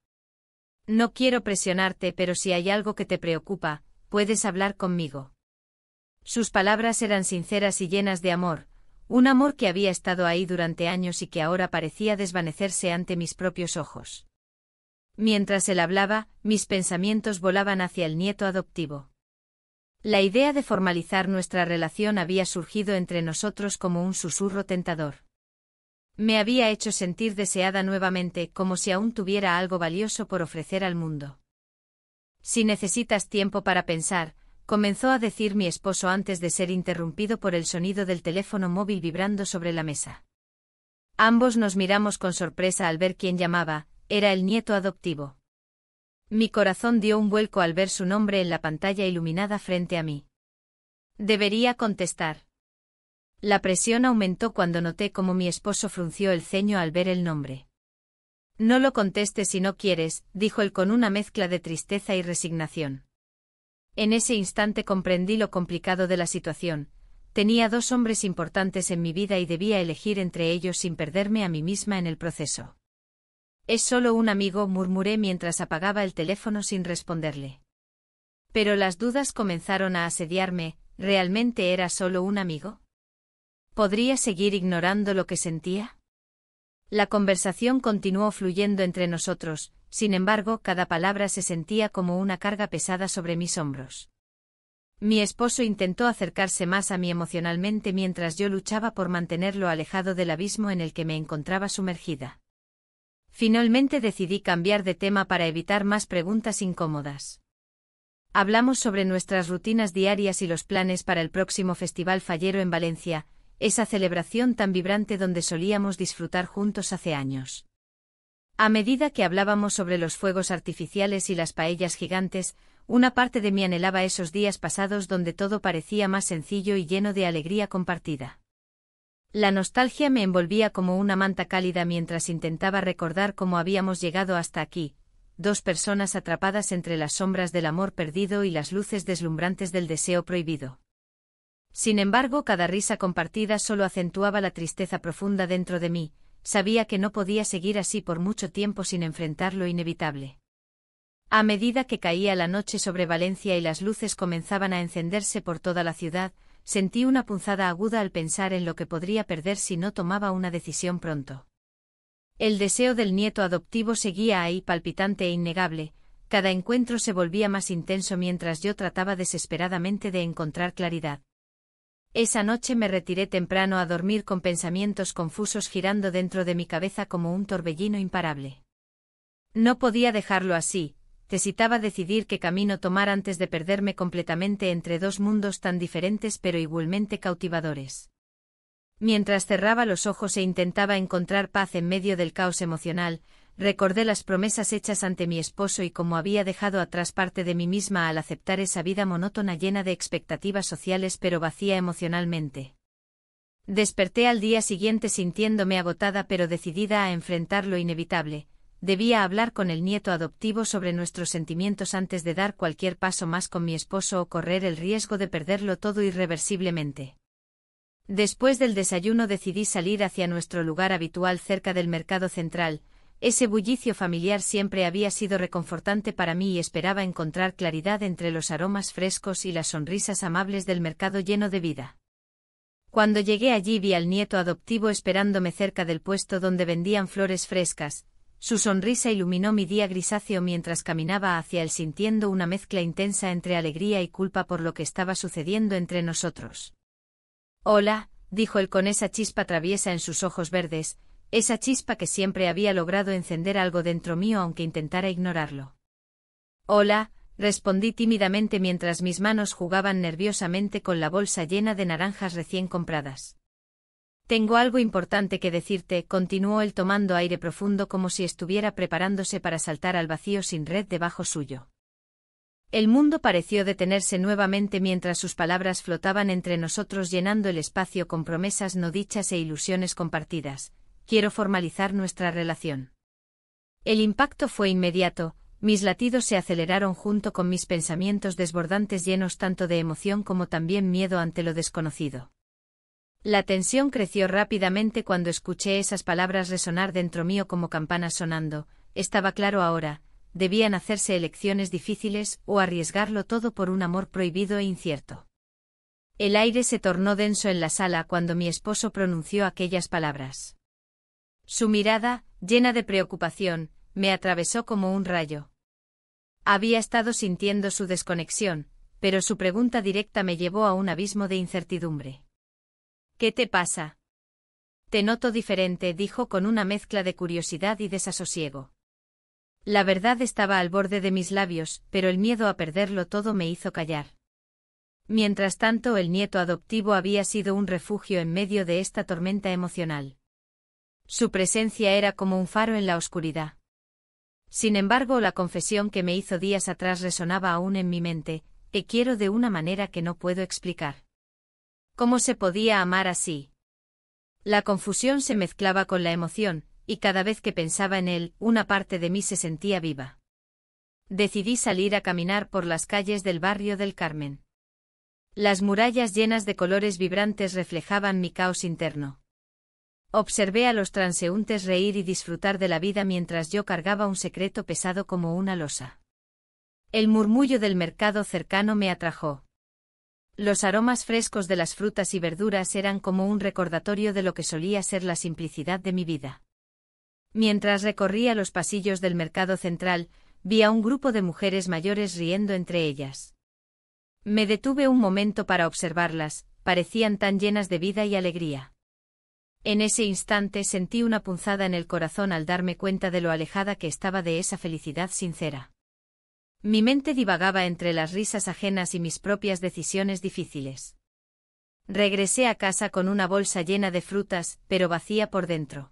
No quiero presionarte, pero si hay algo que te preocupa, puedes hablar conmigo. Sus palabras eran sinceras y llenas de amor, un amor que había estado ahí durante años y que ahora parecía desvanecerse ante mis propios ojos. Mientras él hablaba, mis pensamientos volaban hacia el nieto adoptivo. La idea de formalizar nuestra relación había surgido entre nosotros como un susurro tentador. Me había hecho sentir deseada nuevamente, como si aún tuviera algo valioso por ofrecer al mundo. Si necesitas tiempo para pensar, comenzó a decir mi esposo antes de ser interrumpido por el sonido del teléfono móvil vibrando sobre la mesa. Ambos nos miramos con sorpresa al ver quién llamaba, era el nieto adoptivo. Mi corazón dio un vuelco al ver su nombre en la pantalla iluminada frente a mí. Debería contestar. La presión aumentó cuando noté cómo mi esposo frunció el ceño al ver el nombre. No lo contestes si no quieres, dijo él con una mezcla de tristeza y resignación. En ese instante comprendí lo complicado de la situación. Tenía dos hombres importantes en mi vida y debía elegir entre ellos sin perderme a mí misma en el proceso. Es solo un amigo, murmuré mientras apagaba el teléfono sin responderle. Pero las dudas comenzaron a asediarme, ¿realmente era solo un amigo? ¿Podría seguir ignorando lo que sentía? La conversación continuó fluyendo entre nosotros, sin embargo, cada palabra se sentía como una carga pesada sobre mis hombros. Mi esposo intentó acercarse más a mí emocionalmente mientras yo luchaba por mantenerlo alejado del abismo en el que me encontraba sumergida. Finalmente decidí cambiar de tema para evitar más preguntas incómodas. Hablamos sobre nuestras rutinas diarias y los planes para el próximo Festival Fallero en Valencia, esa celebración tan vibrante donde solíamos disfrutar juntos hace años. A medida que hablábamos sobre los fuegos artificiales y las paellas gigantes, una parte de mí anhelaba esos días pasados donde todo parecía más sencillo y lleno de alegría compartida. La nostalgia me envolvía como una manta cálida mientras intentaba recordar cómo habíamos llegado hasta aquí, dos personas atrapadas entre las sombras del amor perdido y las luces deslumbrantes del deseo prohibido. Sin embargo, cada risa compartida solo acentuaba la tristeza profunda dentro de mí, sabía que no podía seguir así por mucho tiempo sin enfrentar lo inevitable. A medida que caía la noche sobre Valencia y las luces comenzaban a encenderse por toda la ciudad, sentí una punzada aguda al pensar en lo que podría perder si no tomaba una decisión pronto. El deseo del nieto adoptivo seguía ahí palpitante e innegable, cada encuentro se volvía más intenso mientras yo trataba desesperadamente de encontrar claridad. Esa noche me retiré temprano a dormir con pensamientos confusos girando dentro de mi cabeza como un torbellino imparable. No podía dejarlo así, necesitaba decidir qué camino tomar antes de perderme completamente entre dos mundos tan diferentes pero igualmente cautivadores. Mientras cerraba los ojos e intentaba encontrar paz en medio del caos emocional, recordé las promesas hechas ante mi esposo y cómo había dejado atrás parte de mí misma al aceptar esa vida monótona llena de expectativas sociales pero vacía emocionalmente. Desperté al día siguiente sintiéndome agotada pero decidida a enfrentar lo inevitable. Debía hablar con el nieto adoptivo sobre nuestros sentimientos antes de dar cualquier paso más con mi esposo o correr el riesgo de perderlo todo irreversiblemente. Después del desayuno decidí salir hacia nuestro lugar habitual cerca del mercado central. Ese bullicio familiar siempre había sido reconfortante para mí y esperaba encontrar claridad entre los aromas frescos y las sonrisas amables del mercado lleno de vida. Cuando llegué allí vi al nieto adoptivo esperándome cerca del puesto donde vendían flores frescas. Su sonrisa iluminó mi día grisáceo mientras caminaba hacia él sintiendo una mezcla intensa entre alegría y culpa por lo que estaba sucediendo entre nosotros. «Hola», dijo él con esa chispa traviesa en sus ojos verdes, esa chispa que siempre había logrado encender algo dentro mío aunque intentara ignorarlo. «Hola», respondí tímidamente mientras mis manos jugaban nerviosamente con la bolsa llena de naranjas recién compradas. «Tengo algo importante que decirte», continuó él tomando aire profundo como si estuviera preparándose para saltar al vacío sin red debajo suyo. El mundo pareció detenerse nuevamente mientras sus palabras flotaban entre nosotros llenando el espacio con promesas no dichas e ilusiones compartidas. «Quiero formalizar nuestra relación». El impacto fue inmediato, mis latidos se aceleraron junto con mis pensamientos desbordantes llenos tanto de emoción como también miedo ante lo desconocido. La tensión creció rápidamente cuando escuché esas palabras resonar dentro mío como campanas sonando. Estaba claro ahora, debían hacerse elecciones difíciles o arriesgarlo todo por un amor prohibido e incierto. El aire se tornó denso en la sala cuando mi esposo pronunció aquellas palabras. Su mirada, llena de preocupación, me atravesó como un rayo. Había estado sintiendo su desconexión, pero su pregunta directa me llevó a un abismo de incertidumbre. «¿Qué te pasa?» «Te noto diferente», dijo con una mezcla de curiosidad y desasosiego. La verdad estaba al borde de mis labios, pero el miedo a perderlo todo me hizo callar. Mientras tanto, el nieto adoptivo había sido un refugio en medio de esta tormenta emocional. Su presencia era como un faro en la oscuridad. Sin embargo, la confesión que me hizo días atrás resonaba aún en mi mente: «Te quiero de una manera que no puedo explicar». ¿Cómo se podía amar así? La confusión se mezclaba con la emoción, y cada vez que pensaba en él, una parte de mí se sentía viva. Decidí salir a caminar por las calles del barrio del Carmen. Las murallas llenas de colores vibrantes reflejaban mi caos interno. Observé a los transeúntes reír y disfrutar de la vida mientras yo cargaba un secreto pesado como una losa. El murmullo del mercado cercano me atrajo. Los aromas frescos de las frutas y verduras eran como un recordatorio de lo que solía ser la simplicidad de mi vida. Mientras recorría los pasillos del mercado central, vi a un grupo de mujeres mayores riendo entre ellas. Me detuve un momento para observarlas, parecían tan llenas de vida y alegría. En ese instante sentí una punzada en el corazón al darme cuenta de lo alejada que estaba de esa felicidad sincera. Mi mente divagaba entre las risas ajenas y mis propias decisiones difíciles. Regresé a casa con una bolsa llena de frutas, pero vacía por dentro.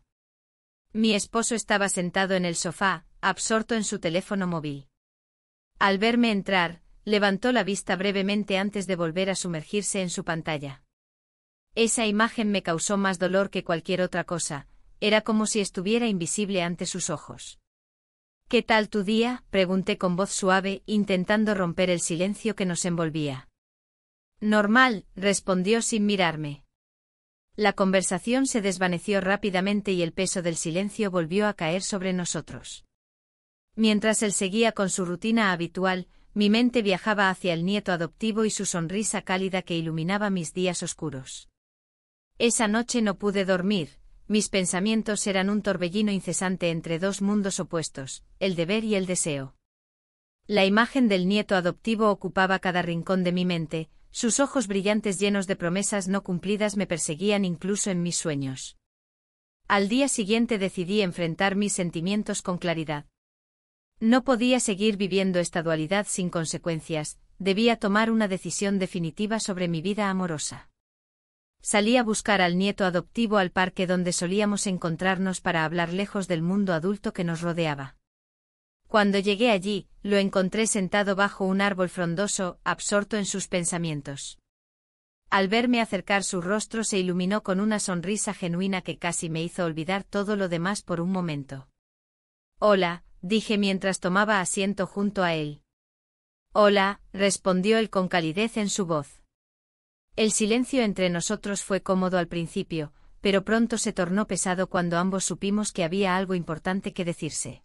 Mi esposo estaba sentado en el sofá, absorto en su teléfono móvil. Al verme entrar, levantó la vista brevemente antes de volver a sumergirse en su pantalla. Esa imagen me causó más dolor que cualquier otra cosa, era como si estuviera invisible ante sus ojos. ¿Qué tal tu día?, pregunté con voz suave, intentando romper el silencio que nos envolvía. Normal, respondió sin mirarme. La conversación se desvaneció rápidamente y el peso del silencio volvió a caer sobre nosotros. Mientras él seguía con su rutina habitual, mi mente viajaba hacia el nieto adoptivo y su sonrisa cálida que iluminaba mis días oscuros. Esa noche no pude dormir, mis pensamientos eran un torbellino incesante entre dos mundos opuestos, el deber y el deseo. La imagen del nieto adoptivo ocupaba cada rincón de mi mente, sus ojos brillantes llenos de promesas no cumplidas me perseguían incluso en mis sueños. Al día siguiente decidí enfrentar mis sentimientos con claridad. No podía seguir viviendo esta dualidad sin consecuencias, debía tomar una decisión definitiva sobre mi vida amorosa. Salí a buscar al nieto adoptivo al parque donde solíamos encontrarnos para hablar lejos del mundo adulto que nos rodeaba. Cuando llegué allí, lo encontré sentado bajo un árbol frondoso, absorto en sus pensamientos. Al verme acercar su rostro se iluminó con una sonrisa genuina que casi me hizo olvidar todo lo demás por un momento. Hola, dije mientras tomaba asiento junto a él. Hola, respondió él con calidez en su voz. El silencio entre nosotros fue cómodo al principio, pero pronto se tornó pesado cuando ambos supimos que había algo importante que decirse.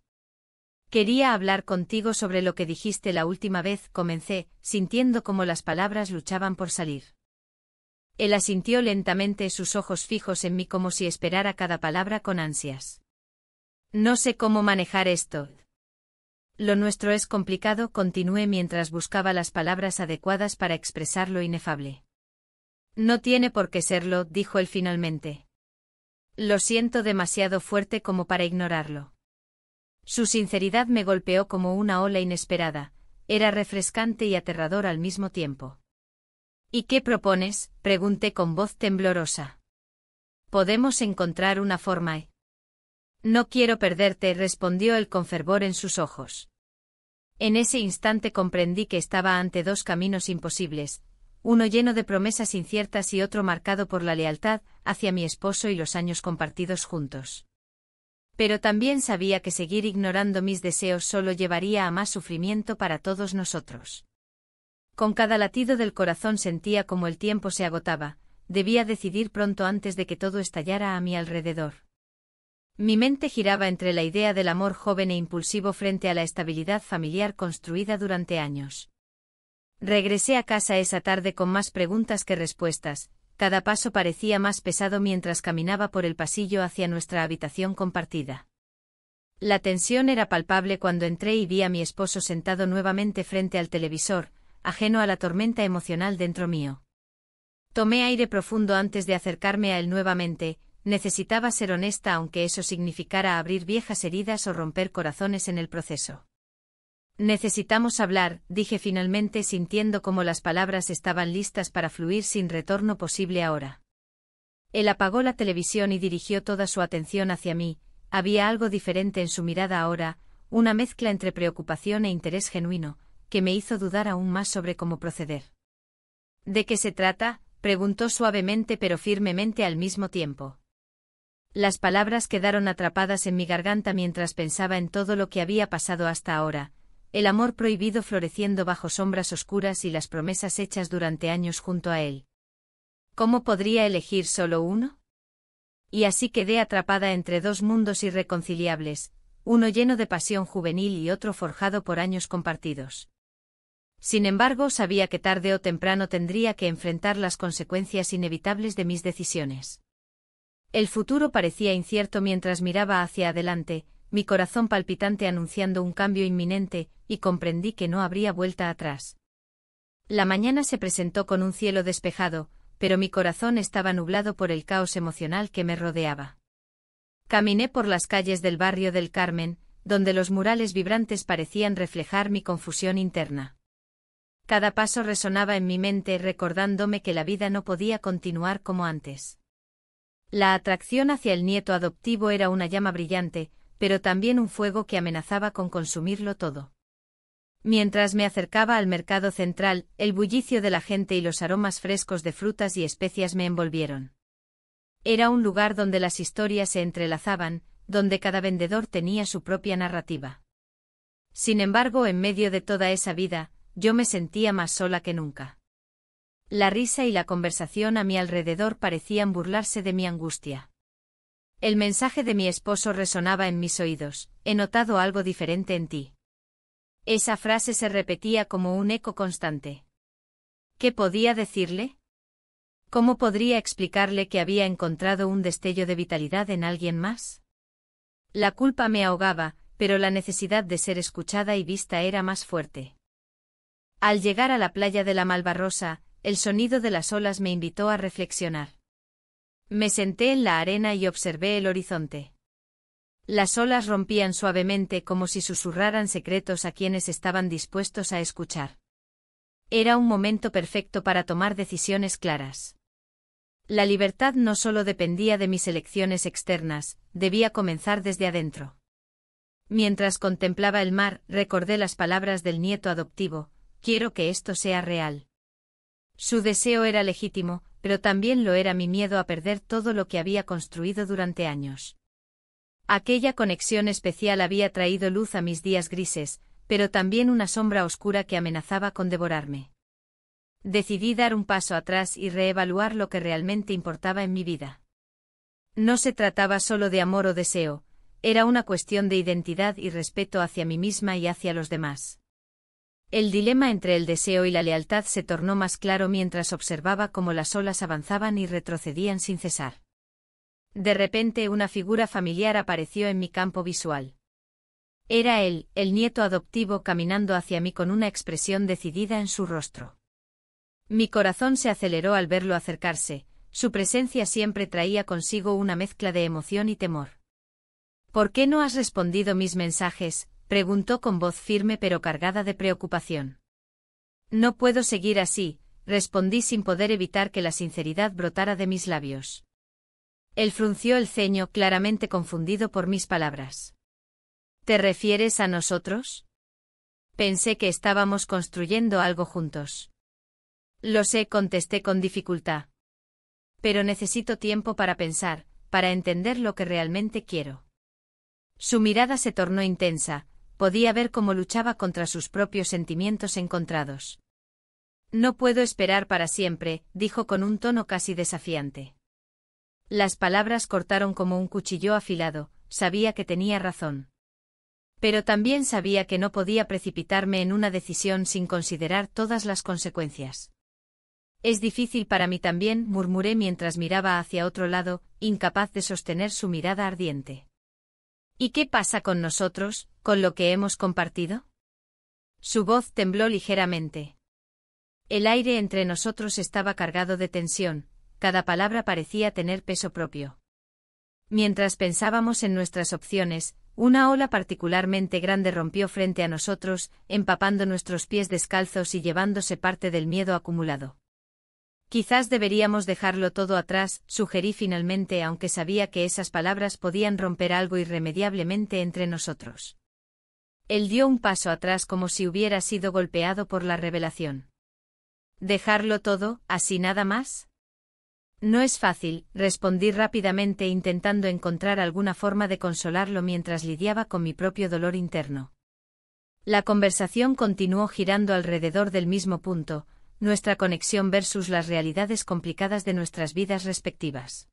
Quería hablar contigo sobre lo que dijiste la última vez, comencé, sintiendo cómo las palabras luchaban por salir. Él asintió lentamente, sus ojos fijos en mí como si esperara cada palabra con ansias. No sé cómo manejar esto. Lo nuestro es complicado, continué mientras buscaba las palabras adecuadas para expresar lo inefable. No tiene por qué serlo, dijo él finalmente. Lo siento demasiado fuerte como para ignorarlo. Su sinceridad me golpeó como una ola inesperada, era refrescante y aterrador al mismo tiempo. ¿Y qué propones?, pregunté con voz temblorosa. Podemos encontrar una forma. No quiero perderte, respondió él con fervor en sus ojos. En ese instante comprendí que estaba ante dos caminos imposibles, uno lleno de promesas inciertas y otro marcado por la lealtad hacia mi esposo y los años compartidos juntos. Pero también sabía que seguir ignorando mis deseos solo llevaría a más sufrimiento para todos nosotros. Con cada latido del corazón sentía como el tiempo se agotaba, debía decidir pronto antes de que todo estallara a mi alrededor. Mi mente giraba entre la idea del amor joven e impulsivo frente a la estabilidad familiar construida durante años. Regresé a casa esa tarde con más preguntas que respuestas, cada paso parecía más pesado mientras caminaba por el pasillo hacia nuestra habitación compartida. La tensión era palpable cuando entré y vi a mi esposo sentado nuevamente frente al televisor, ajeno a la tormenta emocional dentro mío. Tomé aire profundo antes de acercarme a él nuevamente, necesitaba ser honesta aunque eso significara abrir viejas heridas o romper corazones en el proceso. Necesitamos hablar, dije finalmente sintiendo como las palabras estaban listas para fluir sin retorno posible ahora. Él apagó la televisión y dirigió toda su atención hacia mí, había algo diferente en su mirada ahora, una mezcla entre preocupación e interés genuino, que me hizo dudar aún más sobre cómo proceder. ¿De qué se trata?, preguntó suavemente pero firmemente al mismo tiempo. Las palabras quedaron atrapadas en mi garganta mientras pensaba en todo lo que había pasado hasta ahora. El amor prohibido floreciendo bajo sombras oscuras y las promesas hechas durante años junto a él. ¿Cómo podría elegir solo uno? Y así quedé atrapada entre dos mundos irreconciliables, uno lleno de pasión juvenil y otro forjado por años compartidos. Sin embargo, sabía que tarde o temprano tendría que enfrentar las consecuencias inevitables de mis decisiones. El futuro parecía incierto mientras miraba hacia adelante, mi corazón palpitante anunciando un cambio inminente, y comprendí que no habría vuelta atrás. La mañana se presentó con un cielo despejado, pero mi corazón estaba nublado por el caos emocional que me rodeaba. Caminé por las calles del barrio del Carmen, donde los murales vibrantes parecían reflejar mi confusión interna. Cada paso resonaba en mi mente recordándome que la vida no podía continuar como antes. La atracción hacia el nieto adoptivo era una llama brillante, pero también un fuego que amenazaba con consumirlo todo. Mientras me acercaba al mercado central, el bullicio de la gente y los aromas frescos de frutas y especias me envolvieron. Era un lugar donde las historias se entrelazaban, donde cada vendedor tenía su propia narrativa. Sin embargo, en medio de toda esa vida, yo me sentía más sola que nunca. La risa y la conversación a mi alrededor parecían burlarse de mi angustia. El mensaje de mi esposo resonaba en mis oídos: he notado algo diferente en ti. Esa frase se repetía como un eco constante. ¿Qué podía decirle? ¿Cómo podría explicarle que había encontrado un destello de vitalidad en alguien más? La culpa me ahogaba, pero la necesidad de ser escuchada y vista era más fuerte. Al llegar a la playa de la Malvarrosa, el sonido de las olas me invitó a reflexionar. Me senté en la arena y observé el horizonte. Las olas rompían suavemente como si susurraran secretos a quienes estaban dispuestos a escuchar. Era un momento perfecto para tomar decisiones claras. La libertad no solo dependía de mis elecciones externas, debía comenzar desde adentro. Mientras contemplaba el mar, recordé las palabras del nieto adoptivo: quiero que esto sea real. Su deseo era legítimo, pero también lo era mi miedo a perder todo lo que había construido durante años. Aquella conexión especial había traído luz a mis días grises, pero también una sombra oscura que amenazaba con devorarme. Decidí dar un paso atrás y reevaluar lo que realmente importaba en mi vida. No se trataba solo de amor o deseo, era una cuestión de identidad y respeto hacia mí misma y hacia los demás. El dilema entre el deseo y la lealtad se tornó más claro mientras observaba cómo las olas avanzaban y retrocedían sin cesar. De repente una figura familiar apareció en mi campo visual. Era él, el nieto adoptivo, caminando hacia mí con una expresión decidida en su rostro. Mi corazón se aceleró al verlo acercarse, su presencia siempre traía consigo una mezcla de emoción y temor. ¿Por qué no has respondido mis mensajes?, preguntó con voz firme pero cargada de preocupación. No puedo seguir así, respondí sin poder evitar que la sinceridad brotara de mis labios. Él frunció el ceño, claramente confundido por mis palabras. ¿Te refieres a nosotros? Pensé que estábamos construyendo algo juntos. Lo sé, contesté con dificultad. Pero necesito tiempo para pensar, para entender lo que realmente quiero. Su mirada se tornó intensa, podía ver cómo luchaba contra sus propios sentimientos encontrados. No puedo esperar para siempre, dijo con un tono casi desafiante. Las palabras cortaron como un cuchillo afilado, sabía que tenía razón. Pero también sabía que no podía precipitarme en una decisión sin considerar todas las consecuencias. Es difícil para mí también, murmuré mientras miraba hacia otro lado, incapaz de sostener su mirada ardiente. ¿Y qué pasa con nosotros, con lo que hemos compartido? Su voz tembló ligeramente. El aire entre nosotros estaba cargado de tensión, cada palabra parecía tener peso propio. Mientras pensábamos en nuestras opciones, una ola particularmente grande rompió frente a nosotros, empapando nuestros pies descalzos y llevándose parte del miedo acumulado. Quizás deberíamos dejarlo todo atrás, sugerí finalmente, aunque sabía que esas palabras podían romper algo irremediablemente entre nosotros. Él dio un paso atrás como si hubiera sido golpeado por la revelación. ¿Dejarlo todo, así nada más? No es fácil, respondí rápidamente intentando encontrar alguna forma de consolarlo mientras lidiaba con mi propio dolor interno. La conversación continuó girando alrededor del mismo punto, nuestra conexión versus las realidades complicadas de nuestras vidas respectivas.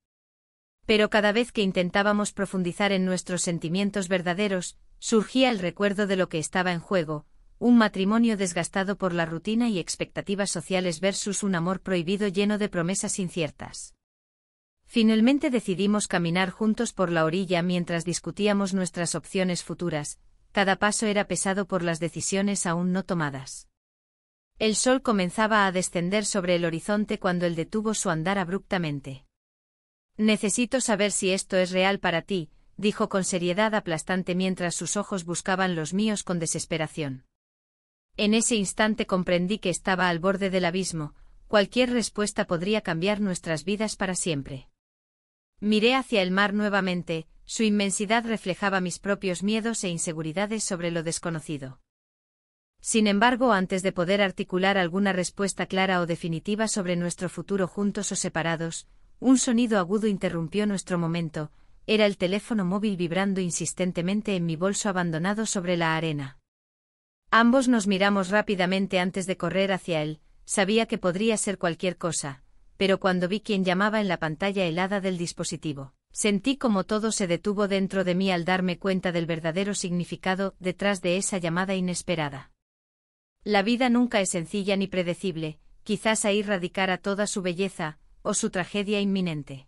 Pero cada vez que intentábamos profundizar en nuestros sentimientos verdaderos, surgía el recuerdo de lo que estaba en juego: un matrimonio desgastado por la rutina y expectativas sociales versus un amor prohibido lleno de promesas inciertas. Finalmente decidimos caminar juntos por la orilla mientras discutíamos nuestras opciones futuras, cada paso era pesado por las decisiones aún no tomadas. El sol comenzaba a descender sobre el horizonte cuando él detuvo su andar abruptamente. Necesito saber si esto es real para ti, dijo con seriedad aplastante mientras sus ojos buscaban los míos con desesperación. En ese instante comprendí que estaba al borde del abismo, cualquier respuesta podría cambiar nuestras vidas para siempre. Miré hacia el mar nuevamente, su inmensidad reflejaba mis propios miedos e inseguridades sobre lo desconocido. Sin embargo, antes de poder articular alguna respuesta clara o definitiva sobre nuestro futuro juntos o separados, un sonido agudo interrumpió nuestro momento. Era el teléfono móvil vibrando insistentemente en mi bolso abandonado sobre la arena. Ambos nos miramos rápidamente antes de correr hacia él. Sabía que podría ser cualquier cosa, pero cuando vi quién llamaba en la pantalla helada del dispositivo, sentí como todo se detuvo dentro de mí al darme cuenta del verdadero significado detrás de esa llamada inesperada. La vida nunca es sencilla ni predecible, quizás ahí radicara toda su belleza, o su tragedia inminente.